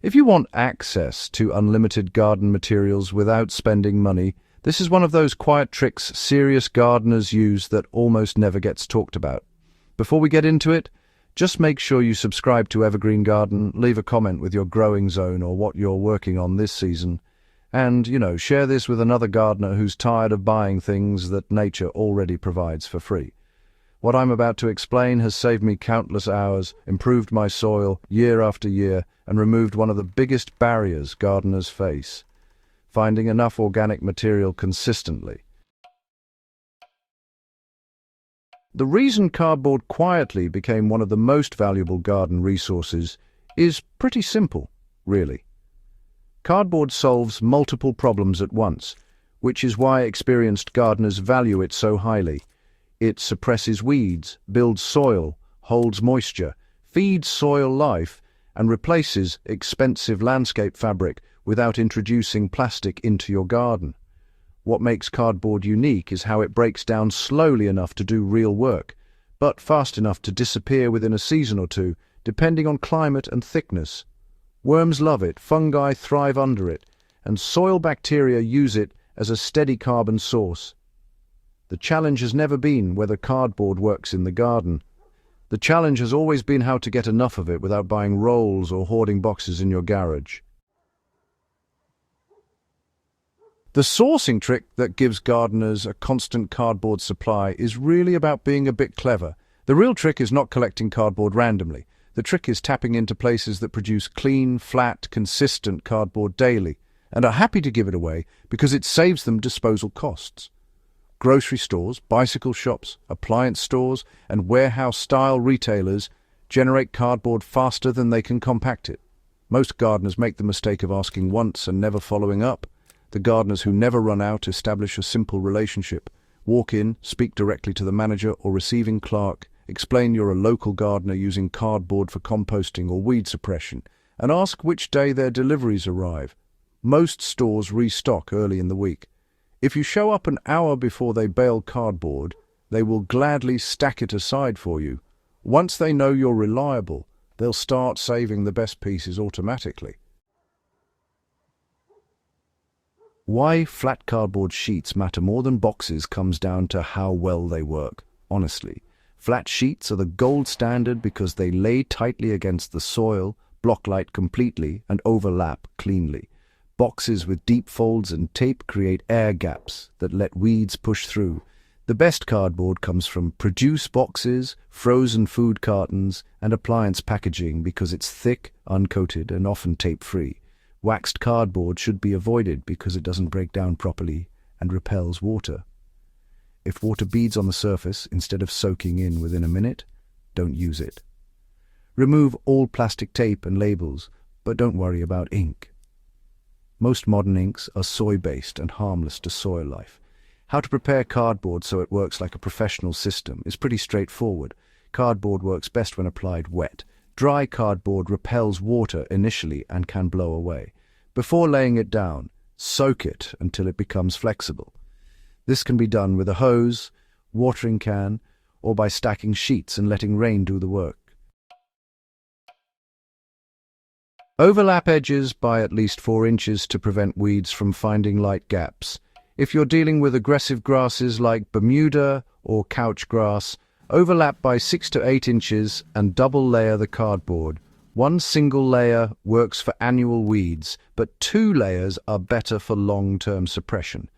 If you want access to unlimited garden materials without spending money, this is one of those quiet tricks serious gardeners use that almost never gets talked about. Before we get into it, just make sure you subscribe to Evergreen Garden, leave a comment with your growing zone or what you're working on this season, and, share this with another gardener who's tired of buying things that nature already provides for free. What I'm about to explain has saved me countless hours, improved my soil year after year, and removed one of the biggest barriers gardeners face: finding enough organic material consistently. The reason cardboard quietly became one of the most valuable garden resources is pretty simple, really. Cardboard solves multiple problems at once, which is why experienced gardeners value it so highly. It suppresses weeds, builds soil, holds moisture, feeds soil life, and replaces expensive landscape fabric without introducing plastic into your garden. What makes cardboard unique is how it breaks down slowly enough to do real work, but fast enough to disappear within a season or two, depending on climate and thickness. Worms love it, fungi thrive under it, and soil bacteria use it as a steady carbon source. The challenge has never been whether cardboard works in the garden. The challenge has always been how to get enough of it without buying rolls or hoarding boxes in your garage. The sourcing trick that gives gardeners a constant cardboard supply is really about being a bit clever. The real trick is not collecting cardboard randomly. The trick is tapping into places that produce clean, flat, consistent cardboard daily, and are happy to give it away because it saves them disposal costs. Grocery stores, bicycle shops, appliance stores, and warehouse-style retailers generate cardboard faster than they can compact it. Most gardeners make the mistake of asking once and never following up. The gardeners who never run out establish a simple relationship. Walk in, speak directly to the manager or receiving clerk, explain you're a local gardener using cardboard for composting or weed suppression, and ask which day their deliveries arrive. Most stores restock early in the week. If you show up an hour before they bale cardboard, they will gladly stack it aside for you. Once they know you're reliable, they'll start saving the best pieces automatically. Why flat cardboard sheets matter more than boxes comes down to how well they work. Honestly, flat sheets are the gold standard because they lay tightly against the soil, block light completely, and overlap cleanly. Boxes with deep folds and tape create air gaps that let weeds push through. The best cardboard comes from produce boxes, frozen food cartons, and appliance packaging because it's thick, uncoated, and often tape-free. Waxed cardboard should be avoided because it doesn't break down properly and repels water. If water beads on the surface instead of soaking in within a minute, don't use it. Remove all plastic tape and labels, but don't worry about ink. Most modern inks are soy-based and harmless to soil life. How to prepare cardboard so it works like a professional system is pretty straightforward. Cardboard works best when applied wet. Dry cardboard repels water initially and can blow away. Before laying it down, soak it until it becomes flexible. This can be done with a hose, watering can, or by stacking sheets and letting rain do the work. Overlap edges by at least 4 inches to prevent weeds from finding light gaps. If you're dealing with aggressive grasses like Bermuda or couch grass, overlap by 6 to 8 inches and double layer the cardboard. One single layer works for annual weeds, but 2 layers are better for long-term suppression.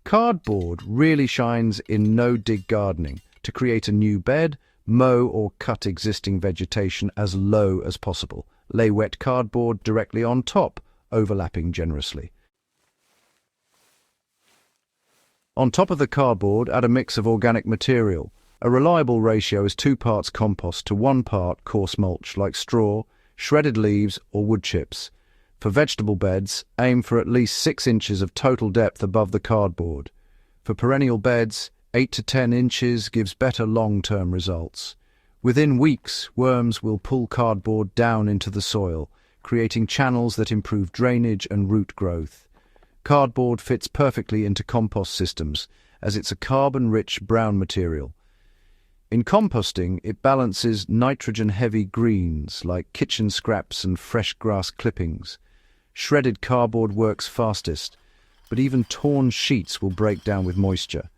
Cardboard really shines in no-dig gardening. To create a new bed, mow or cut existing vegetation as low as possible. Lay wet cardboard directly on top, overlapping generously. On top of the cardboard, add a mix of organic material. A reliable ratio is 2 parts compost to 1 part coarse mulch like straw, shredded leaves or wood chips. For vegetable beds, aim for at least 6 inches of total depth above the cardboard. For perennial beds, 8 to 10 inches gives better long-term results. Within weeks, worms will pull cardboard down into the soil, creating channels that improve drainage and root growth. Cardboard fits perfectly into compost systems, as it's a carbon-rich brown material. In composting, it balances nitrogen-heavy greens like kitchen scraps and fresh grass clippings. Shredded cardboard works fastest, but even torn sheets will break down with moisture.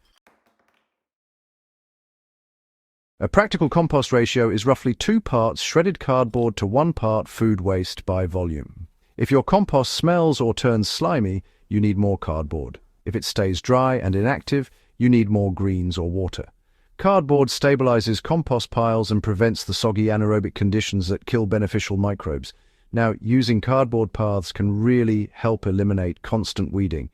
A practical compost ratio is roughly 2 parts shredded cardboard to 1 part food waste by volume. If your compost smells or turns slimy, you need more cardboard. If it stays dry and inactive, you need more greens or water. Cardboard stabilizes compost piles and prevents the soggy anaerobic conditions that kill beneficial microbes. Now, using cardboard paths can really help eliminate constant weeding.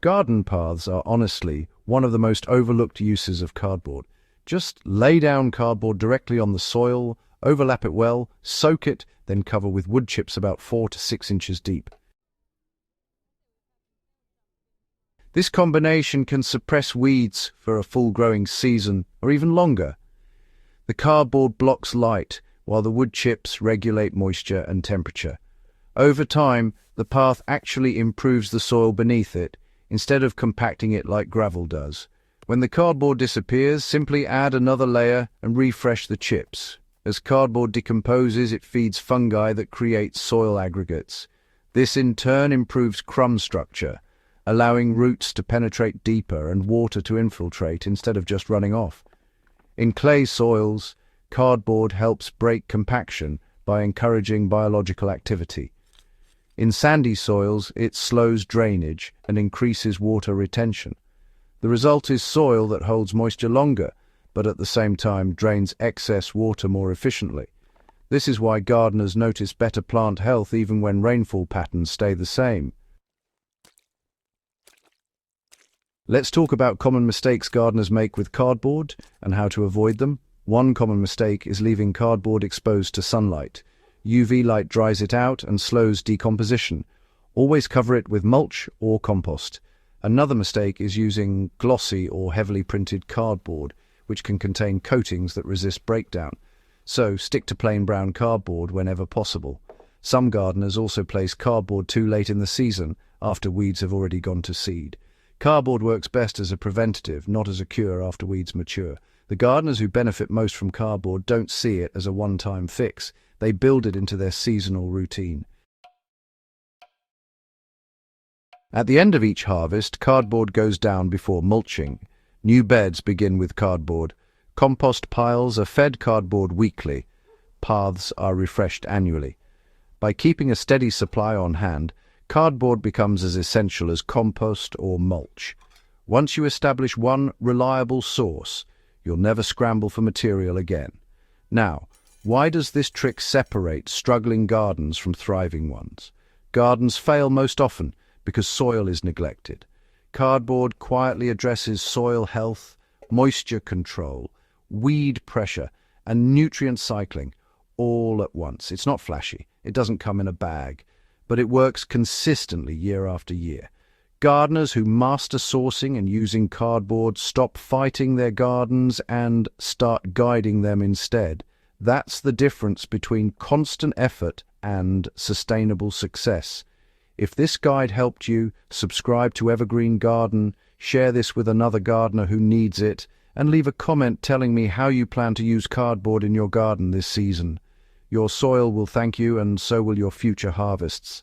Garden paths are honestly one of the most overlooked uses of cardboard. Just lay down cardboard directly on the soil, overlap it well, soak it, then cover with wood chips about 4 to 6 inches deep. This combination can suppress weeds for a full growing season or even longer. The cardboard blocks light, while the wood chips regulate moisture and temperature. Over time, the path actually improves the soil beneath it, instead of compacting it like gravel does. When the cardboard disappears, simply add another layer and refresh the chips. As cardboard decomposes, it feeds fungi that create soil aggregates. This in turn improves crumb structure, allowing roots to penetrate deeper and water to infiltrate instead of just running off. In clay soils, cardboard helps break compaction by encouraging biological activity. In sandy soils, it slows drainage and increases water retention. The result is soil that holds moisture longer, but at the same time drains excess water more efficiently. This is why gardeners notice better plant health even when rainfall patterns stay the same. Let's talk about common mistakes gardeners make with cardboard and how to avoid them. One common mistake is leaving cardboard exposed to sunlight. UV light dries it out and slows decomposition. Always cover it with mulch or compost. Another mistake is using glossy or heavily printed cardboard, which can contain coatings that resist breakdown. So stick to plain brown cardboard whenever possible. Some gardeners also place cardboard too late in the season, after weeds have already gone to seed. Cardboard works best as a preventative, not as a cure after weeds mature. The gardeners who benefit most from cardboard don't see it as a one-time fix. They build it into their seasonal routine. At the end of each harvest, cardboard goes down before mulching. New beds begin with cardboard. Compost piles are fed cardboard weekly. Paths are refreshed annually. By keeping a steady supply on hand, cardboard becomes as essential as compost or mulch. Once you establish one reliable source, you'll never scramble for material again. Now, why does this trick separate struggling gardens from thriving ones? Gardens fail most often because soil is neglected. Cardboard quietly addresses soil health, moisture control, weed pressure, and nutrient cycling all at once. It's not flashy. It doesn't come in a bag, but it works consistently year after year. Gardeners who master sourcing and using cardboard stop fighting their gardens and start guiding them instead. That's the difference between constant effort and sustainable success. If this guide helped you, subscribe to Evergreen Garden, share this with another gardener who needs it, and leave a comment telling me how you plan to use cardboard in your garden this season. Your soil will thank you, and so will your future harvests.